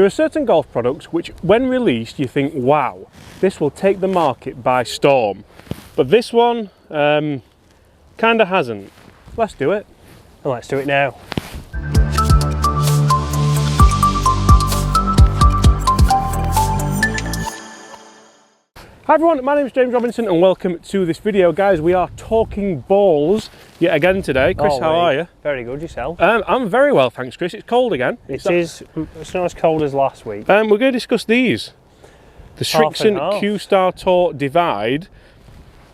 There are certain golf products which, when released, you think, wow, this will take the market by storm. But this one, kind of hasn't. Let's do it. Well, let's do it now. Hi everyone, my name is James Robinson and welcome to this video. Guys, we are talking balls yet again today. Chris, how are you? Very good, yourself? I'm very well, thanks Chris. It's cold again. It's not as cold as last week. We're going to discuss these. The Srixon Q-Star Divide.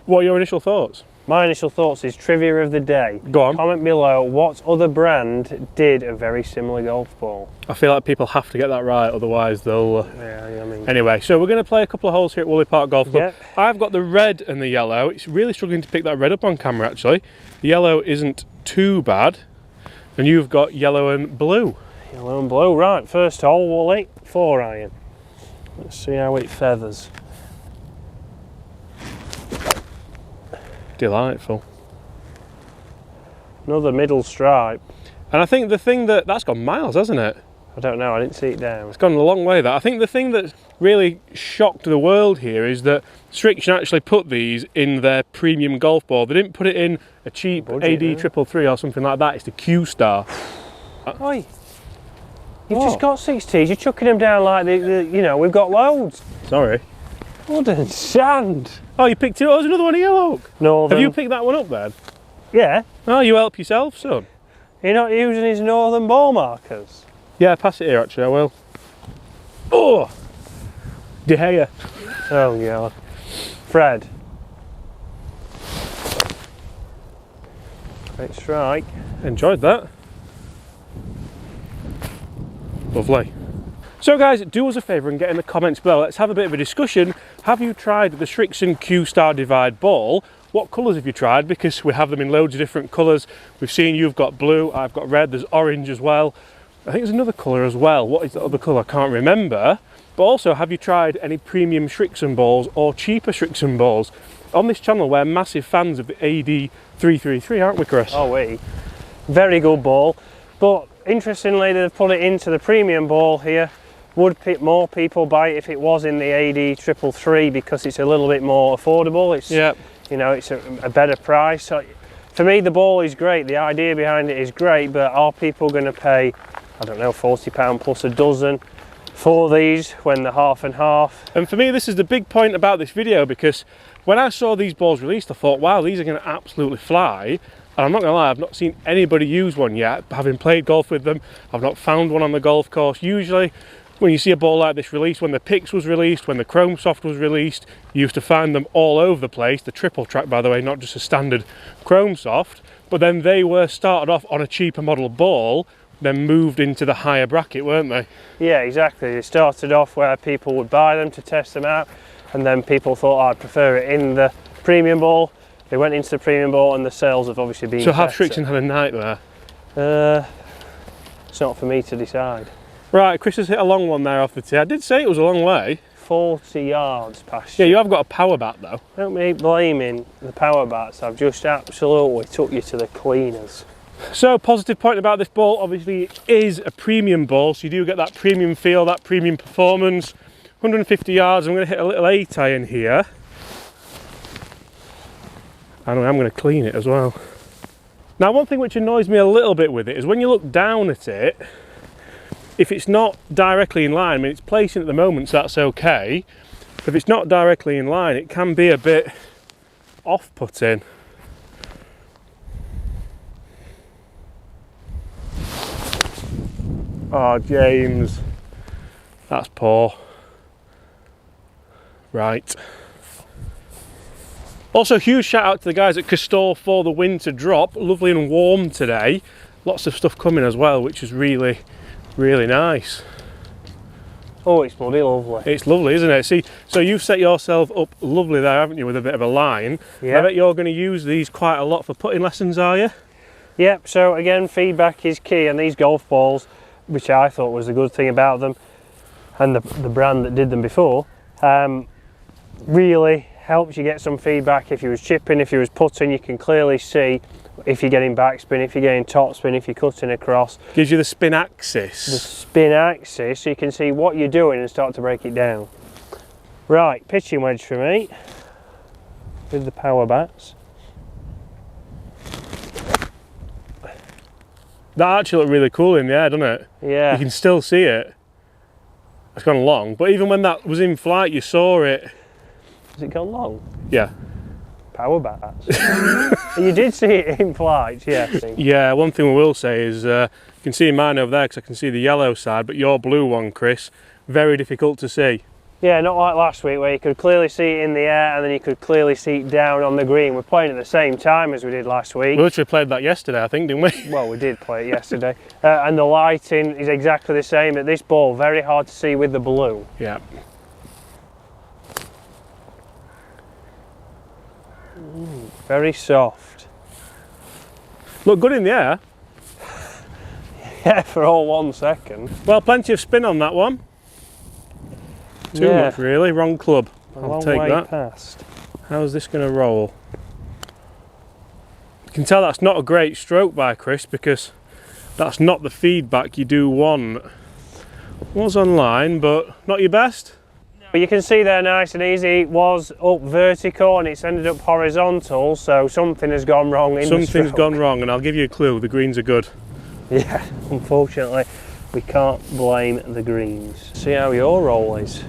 What are your initial thoughts? My initial thoughts is trivia of the day. Go on. Comment below what other brand did a very similar golf ball. I feel like people have to get that right, otherwise they'll... Yeah, I mean... Anyway, so we're going to play a couple of holes here at Woolley Park Golf Club. Yep. I've got the red and the yellow. It's really struggling to pick that red up on camera, actually. The yellow isn't too bad. And you've got yellow and blue. Yellow and blue, right. First hole, Woolley, 4-iron. Let's see how it feathers. Delightful. Another middle stripe. And I think the thing that's gone miles, hasn't it? I don't know, I didn't see it down. It's gone a long way, that. I think the thing that really shocked the world here is that Srixon actually put these in their premium golf ball. They didn't put it in a cheap AD333 or something like that. It's the Q-Star. Oi! You've just got 6Ts, you're chucking them down like you know, we've got loads. Sorry. Blood and sand. Oh, you picked it up. There's another one here, look. Northern. Have you picked that one up then? Yeah. Oh, you help yourself, son. You're not using his northern ball markers? Yeah, pass it here actually, I will. Oh! De Gea. Oh God. Fred. Great strike. Enjoyed that. Lovely. So guys, do us a favour and get in the comments below. Let's have a bit of a discussion. Have you tried the Srixon Q-Star Divide ball? What colours have you tried? Because we have them in loads of different colours. We've seen you've got blue, I've got red, there's orange as well. I think there's another colour as well. What is the other colour? I can't remember. But also, have you tried any premium Srixon balls or cheaper Srixon balls? On this channel, we're massive fans of the AD333, aren't we, Chris? Oh, we. Very good ball. But interestingly, they've put it into the premium ball here. Would more people buy it if it was in the AD333 because it's a little bit more affordable? It's, you know, it's a better price. So for me, the ball is great. The idea behind it is great, but are people going to pay, I don't know, £40 plus a dozen for these when they're half and half? And for me, this is the big point about this video, because when I saw these balls released, I thought, wow, these are going to absolutely fly. And I'm not going to lie, I've not seen anybody use one yet. Having played golf with them, I've not found one on the golf course. Usually, when you see a ball like this released, when the Pix was released, when the Chromesoft was released, you used to find them all over the place. The triple track, by the way, not just a standard Chromesoft. But then they were started off on a cheaper model ball, then moved into the higher bracket, weren't they? Yeah, exactly. They started off where people would buy them to test them out, and then people thought, oh, I'd prefer it in the premium ball. They went into the premium ball, and the sales have obviously been So have Srixon had a night there? It's not for me to decide. Right, Chris has hit a long one there off the tee. I did say it was a long way. 40 yards past you. Yeah, you have got a power bat though. Don't be blaming the power bats. I've just absolutely took you to the cleaners. So, positive point about this ball, obviously it is a premium ball, so you do get that premium feel, that premium performance. 150 yards, I'm going to hit a little 8-iron here. And I'm going to clean it as well. Now, one thing which annoys me a little bit with it is when you look down at it, if it's not directly in line, I mean it's placing at the moment, so that's okay. But if it's not directly in line, it can be a bit off-putting. Oh, James, that's poor. Right. Also, huge shout out to the guys at Castore for the winter drop. Lovely and warm today. Lots of stuff coming as well, which is really nice. Oh, it's bloody lovely. It's lovely, isn't it? See, so you've set yourself up lovely there, haven't you, with a bit of a line. Yeah. I bet you're going to use these quite a lot for putting lessons, are you? Yep, so again, feedback is key, and these golf balls, which I thought was the good thing about them, and the brand that did them before, really helps you get some feedback. If you was chipping, if you was putting, you can clearly see if you're getting backspin, if you're getting topspin, if you're cutting across. Gives you the spin axis. The spin axis, so you can see what you're doing and start to break it down. Right, pitching wedge for me with the power bats. That actually looked really cool in the air, doesn't it? Yeah. You can still see it. It's gone long, but even when that was in flight, you saw it. Has it gone long? Yeah. Power bats. You did see it in flight, yes. Yeah, one thing we will say is, you can see mine over there because I can see the yellow side, but your blue one, Chris, very difficult to see. Yeah, not like last week where you could clearly see it in the air and then you could clearly see it down on the green. We're playing at the same time as we did last week. We literally played that yesterday, I think, didn't we? Well, we did play it yesterday. And the lighting is exactly the same, but this ball, very hard to see with the blue. Yeah. Very soft. Look good in the air. Yeah, for all 1 second. Well, plenty of spin on that one. Too much, really. Wrong club. I'll take that. Past. How's this going to roll? You can tell that's not a great stroke by Chris because that's not the feedback you do want. Was online, but not your best. But you can see there nice and easy, it was up vertical and it's ended up horizontal, so something has gone wrong in the stroke. Something's gone wrong, and I'll give you a clue, the greens are good. Yeah, unfortunately, we can't blame the greens. See how your roll is.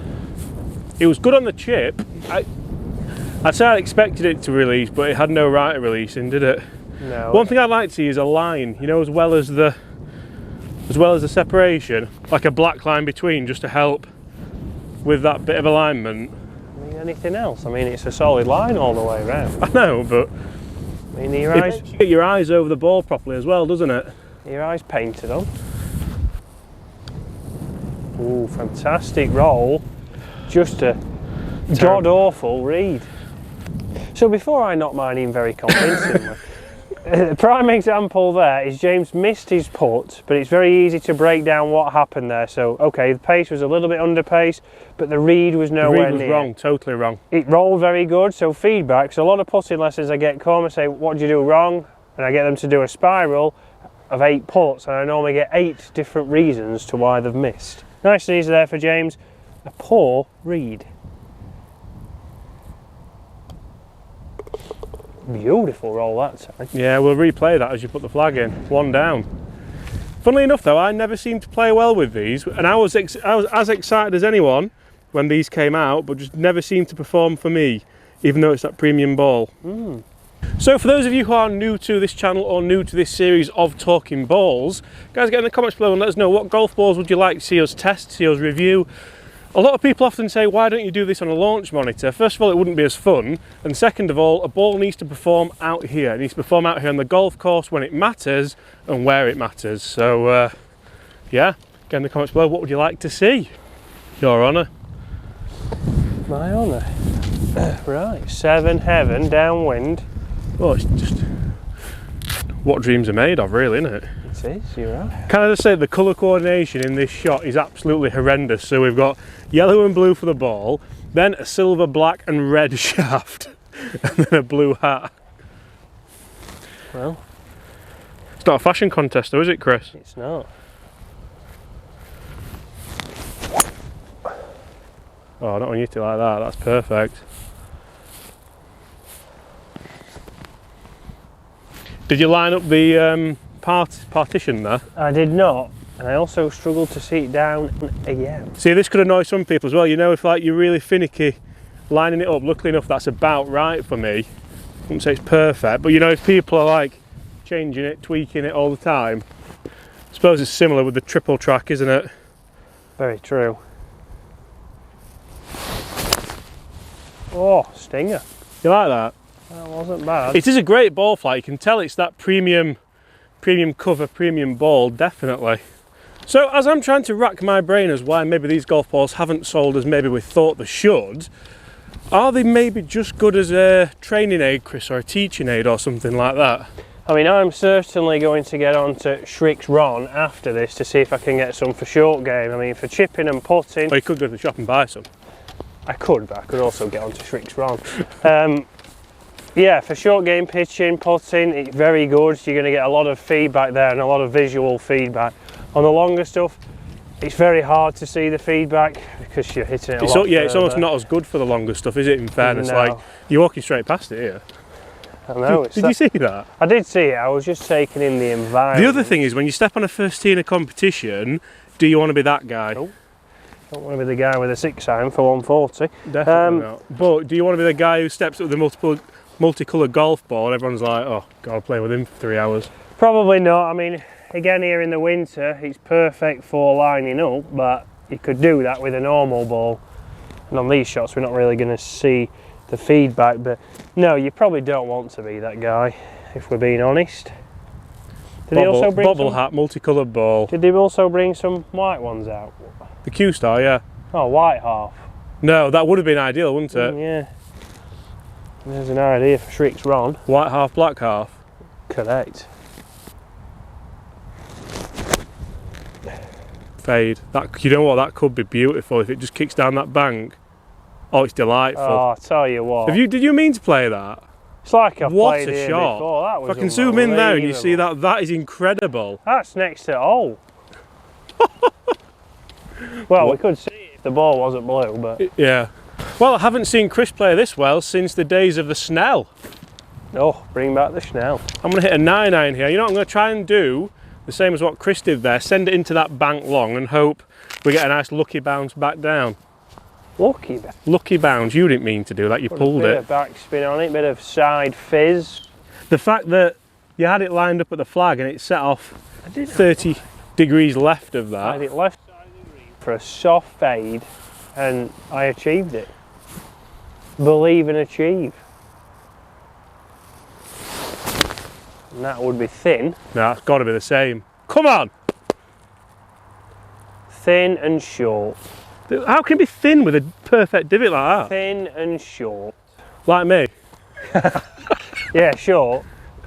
It was good on the chip. I'd say I expected it to release, but it had no right to releasing, did it? No. One thing I'd like to see is a line, you know, as well as the separation, like a black line between, just to help with that bit of alignment. I mean, anything else? I mean, it's a solid line all the way around. I know, but I mean, your it eyes, makes you get your eyes over the ball properly as well, doesn't it? your eyes painted on. Ooh, fantastic roll. Just a god-awful read. So before I knock mine in very convincingly, the prime example there is James missed his putt, but it's very easy to break down what happened there. So, okay, the pace was a little bit under pace, but the read was nowhere near. The read was wrong, totally wrong. It rolled very good, so feedback. So a lot of putting lessons I get come and say, what did you do wrong? And I get them to do a spiral of 8 putts, and I normally get 8 different reasons to why they've missed. Nice and easy there for James. A poor read. Beautiful roll that time. Yeah, we'll replay that as you put the flag in. 1 down. Funnily enough though, I never seemed to play well with these, and I was as excited as anyone when these came out, but just never seemed to perform for me, even though it's that premium ball. So for those of you who are new to this channel or new to this series of talking balls, guys, get in the comments below and let us know what golf balls would you like to see us test, see us review. A lot of people often say, why don't you do this on a launch monitor? First of all, it wouldn't be as fun, and second of all, a ball needs to perform out here. It needs to perform out here on the golf course when it matters and where it matters. So yeah, get in the comments below, what would you like to see? Your honour. My honour. Right, 7 heaven, downwind. Well, it's just what dreams are made of, really, isn't it? It is, you're right. Can I just say the colour coordination in this shot is absolutely horrendous. So we've got yellow and blue for the ball, then a silver, black and red shaft, and then a blue hat. Well, it's not a fashion contest though, is it, Chris? It's not. Oh, I don't want you to like that, that's perfect. Did you line up the partition there? I did not, and I also struggled to see it down again. See, this could annoy some people as well. You know, if like you're really finicky lining it up, luckily enough that's about right for me. I wouldn't say it's perfect, but you know, if people are like changing it, tweaking it all the time, I suppose it's similar with the triple track, isn't it? Very true. Oh, stinger. You like that? That wasn't bad. It is a great ball flight. You can tell it's that premium cover, premium ball, definitely. So as I'm trying to rack my brain as why maybe these golf balls haven't sold as maybe we thought they should, are they maybe just good as a training aid, Chris, or a teaching aid or something like that? I mean, I'm certainly going to get on to Srixon after this to see if I can get some for short game. I mean, for chipping and putting... Or you could go to the shop and buy some. I could, but I could also get on to Srixon. Yeah, for short game pitching, putting, it's very good. You're going to get a lot of feedback there and a lot of visual feedback. On the longer stuff, it's very hard to see the feedback because you're hitting it a lot Yeah, it's further. almost not as good for the longer stuff, is it, in fairness? No. Like, you're walking straight past it here. I know. Did you see that? I did see it. I was just taking in the environment. The other thing is, when you step on a first tee in a competition, do you want to be that guy? Nope. Don't want to be the guy with a 6-iron for 140. Definitely not. But do you want to be the guy who steps up with the multicoloured golf ball and everyone's like, oh, God, I'll play with him for 3 hours? Probably not. I mean, again, here in the winter, it's perfect for lining up, but you could do that with a normal ball. And on these shots, we're not really going to see the feedback, but no, you probably don't want to be that guy, if we're being honest. Did he also bring bobble hat, multicoloured ball. Did they also bring some white ones out? The Q-Star, yeah. Oh, white half. No, that would have been ideal, wouldn't it? Yeah. There's an idea for Srixon. White half, black half. Correct. Fade. That, you know what? That could be beautiful if it just kicks down that bank. Oh, it's delightful. Oh, I tell you what. Did you mean to play that? It's like I've What played a here shot. before. That was If I can zoom in there and you see unbelievable. that is incredible. That's next to hole. Well, we could see it if the ball wasn't blue, but Yeah. Well, I haven't seen Chris play this well since the days of the Snell. oh, bring back the Snell. I'm going to hit a 9-iron here. You know what I'm going to try and do? The same as what Chris did there. Send it into that bank long and hope we get a nice lucky bounce back down. Lucky bit. Lucky bounce. You didn't mean to do that. You pulled Bit it. of backspin on it, bit of side fizz. The fact that you had it lined up at the flag and it set off 30 degrees left of I had that. it left side of the green for a soft fade, and I achieved it. Believe and achieve. And that would be thin. No, it's got to be the same. Come on! Thin and short. How can it be thin with a perfect divot like that? Thin and short. Like me. Yeah, short.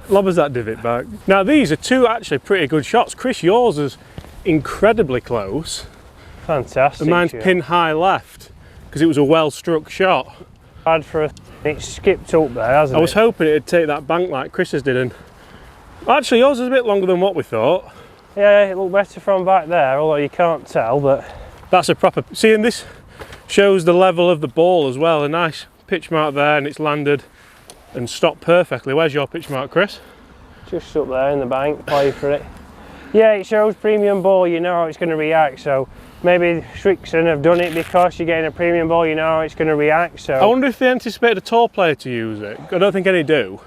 Lob us that divot back. Now these are two actually pretty good shots. Chris, yours is incredibly close. Fantastic. And mine's shot. pin high left because it was a well struck shot. Bad for a. It skipped up there, hasn't it? I was hoping it'd take that bank like Chris's did. And actually yours is a bit longer than what we thought. Yeah, it looked better from back there, although you can't tell, but That's a proper, see, and this shows the level of the ball as well. A nice pitch mark there and it's landed and stopped perfectly. Where's your pitch mark, Chris? just up there in the bank, play for it. Yeah, it shows premium ball, you know how it's going to react, so maybe Srixon have done it because you're getting a premium ball, you know how it's going to react, so... I wonder if they anticipate a tall player to use it. I don't think any do.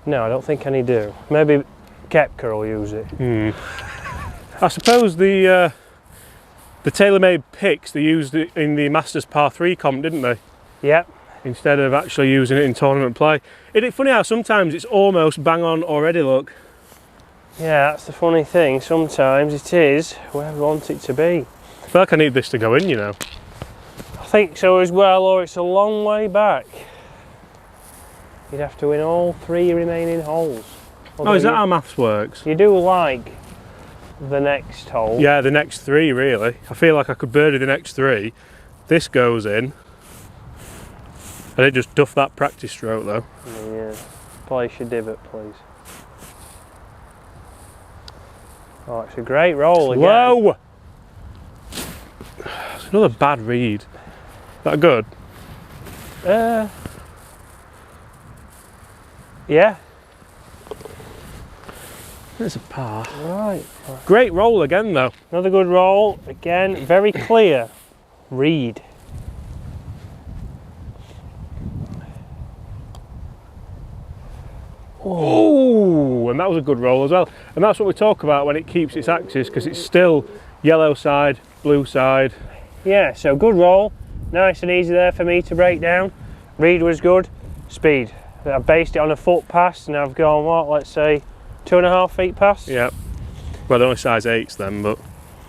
No, I don't think any do. Maybe Kepka will use it. I suppose the Taylormade picks, they used it in the Masters Par 3 comp, didn't they? Yep. Instead of actually using it in tournament play. Isn't it funny how sometimes it's almost bang on already, look? Yeah, that's the funny thing. Sometimes it is where we want it to be. I feel like I need this to go in, you know. I think so as well, or it's a long way back. You'd have to win all 3 remaining holes. Oh, is that how maths works? You do like the next hole. Yeah, the next 3 really. I feel like I could birdie the next 3. This goes in. I didn't just duff that practice stroke though. Yeah. Place your divot, please. Oh, it's a great roll again. Whoa! It's another bad read. Is that good? Yeah. It's a par. Right. Great roll again though. Another good roll. Again, very clear. Read. Oh, and that was a good roll as well. And that's what we talk about when it keeps its axis, because it's still yellow side, blue side. Yeah, so good roll. Nice and easy there for me to break down. Read was good. Speed. I based it on a foot pass and I've gone, what, let's say 2.5 feet past? Yeah. Well, they're only size 8s then, but...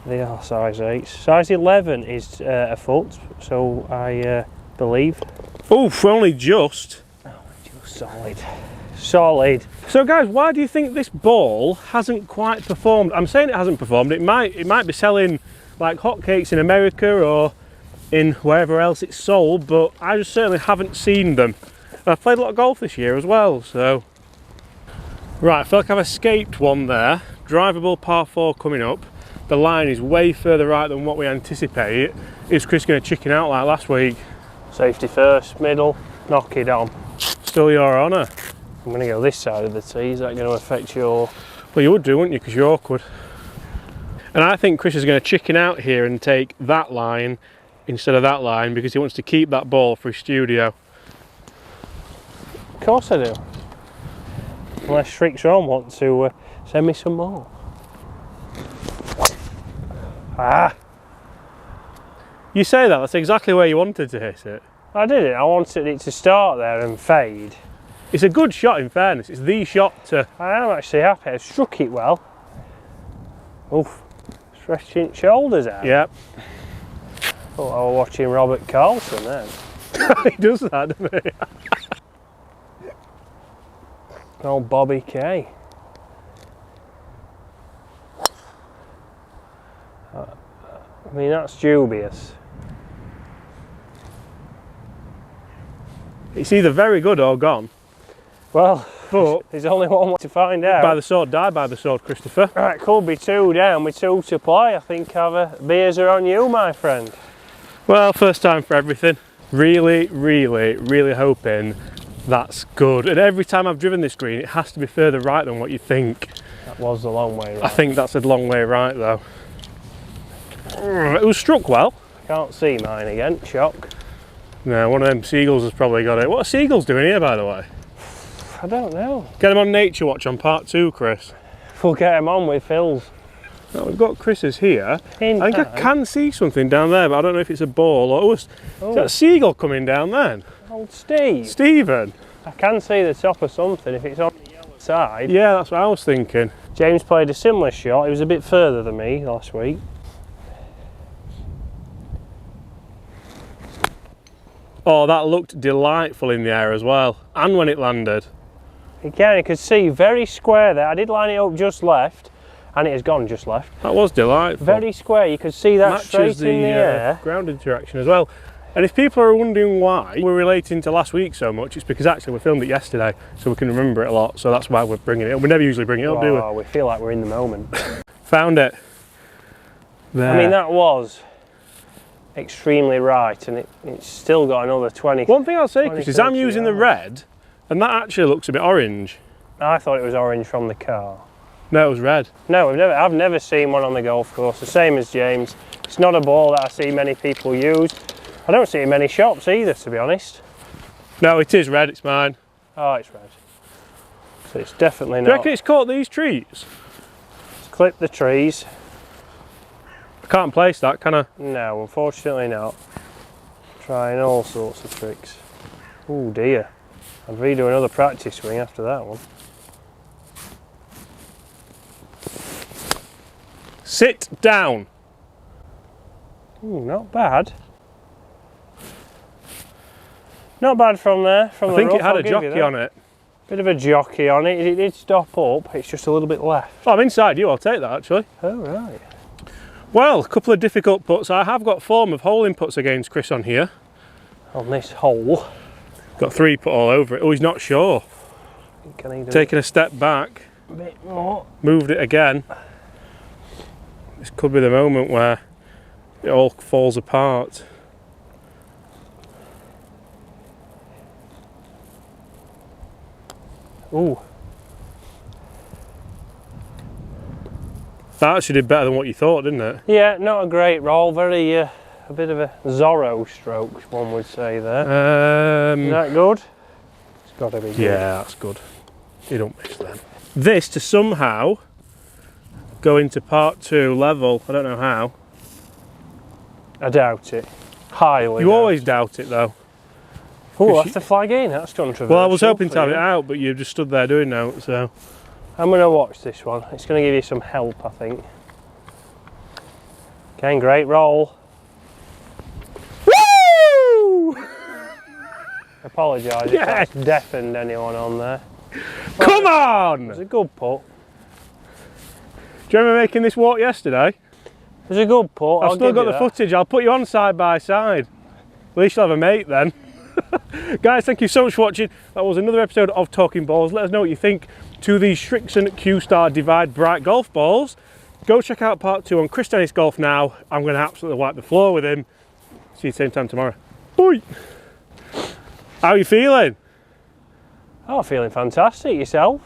They are size 8s. Size 11 is a foot, so I believe. Oof, only just. Solid. Solid. So guys, why do you think this ball hasn't quite performed? I'm saying it hasn't performed. It might be selling like hotcakes in America or in wherever else it's sold, but I just certainly haven't seen them I've played a lot of golf this year as well, so. Right, I feel like I've escaped one there. Drivable par 4 coming up. The line is way further right than what we anticipate. Is Chris going to chicken out like last week? Safety first, middle, knock it on. Still your honour. I'm going to go this side of the tee. Is that going to affect your... Well, you would do, wouldn't you, because you're awkward. And I think Chris is going to chicken out here and take that line instead of that line because he wants to keep that ball for his studio. Of course I do. Unless Srixon want to send me some more. Ah! You say that, that's exactly where you wanted to hit it. I did it. I wanted it to start there and fade. It's a good shot in fairness, it's the shot to... I am actually happy. I struck it well. Oof. Stretching shoulders out. Yep. Thought I was watching Robert Carlson then. He does that, doesn't he? Old Bobby K. I mean, that's dubious. It's either very good or gone. Well, but there's only one way to find out. By the sword, die by the sword, Christopher. Right, could be 2 down with 2 to play. I think beers are on you, my friend. Well, first time for everything. Really, really, really hoping that's good. And every time I've driven this green, it has to be further right than what you think. That was the long way right. I think that's a long way right, though. It was struck well. Can't see mine again, shock. No, one of them seagulls has probably got it. What are seagulls doing here, by the way? I don't know. Get them on Nature Watch on part 2, Chris. We'll get them on with Phil's. Now, we've got Chris's here. I think I hand. can see something down there, but I don't know if it's a ball or... is that a seagull coming down then? Old Steve. Stephen. I can see the top of something if it's on the yellow side. Yeah, that's what I was thinking. James played a similar shot. He was a bit further than me last week. Oh, that looked delightful in the air as well, and when it landed. Again, you could see very square there. I did line it up just left, and it has gone just left. That was delightful. Very square. You could see that Matches straight in the air. Ground interaction as well. And if people are wondering why we're relating to last week so much, it's because actually we filmed it yesterday, so we can remember it a lot. So that's why we're bringing it up. We never usually bring it up, do we? Oh, we feel like we're in the moment. Found it. There. I mean, that was extremely right, and it's still got another 20. One thing I'll say, Chris, is I'm using the red, and that actually looks a bit orange. I thought it was orange from the car. No, it was red. No, I've never seen one on the golf course, the same as James. It's not a ball that I see many people use. I don't see it in many shops either, to be honest. No, it is red, it's mine. Oh, it's red. So it's definitely Do not. you reckon it's caught these trees? Let's clip the trees. I can't place that, can I? No, unfortunately not. Trying all sorts of tricks. Oh dear. I'd redo another practice swing after that one. Sit down. Ooh, not bad. Not bad from there. From I think it had a jockey on it. Bit of a jockey on it. It did stop up. It's just a little bit left. Oh, I'm inside you, I'll take that actually. Oh, right. Well, a couple of difficult putts. I have got form of hole inputs against Chris on here. On this hole. Got 3 put all over it. Oh, he's not sure. Can he do Taking a step back. a bit more? Moved it again. This could be the moment where it all falls apart. Ooh. That actually did better than what you thought, didn't it? Yeah, not a great roll. Very, a bit of a Zorro stroke, one would say there. Is that good? It's got to be good. Yeah, that's good. You don't miss then. This to somehow go into part 2 level. I don't know how. I doubt it. Highly. You always doubt it though. Oh, that's the flag in. That's controversial. Well, I was hoping to have it out, but you just stood there doing notes, so. I'm going to watch this one. It's going to give you some help, I think. Okay, great roll. Woo! Apologise if that's deafened anyone on there. Come It on! was a good putt. Do you remember making this walk yesterday? It was a good putt. I've still got the footage. I'll put you on side by side. At least you'll have a mate then. Guys, thank you so much for watching. That was another episode of Talking Balls. Let us know what you think to these Srixon Q-Star Divide Bright golf balls. Go check out part 2 on Chris Dennis Golf now. I'm going to absolutely wipe the floor with him. See you same time tomorrow. Bye. How are you feeling? Oh, feeling fantastic. Yourself?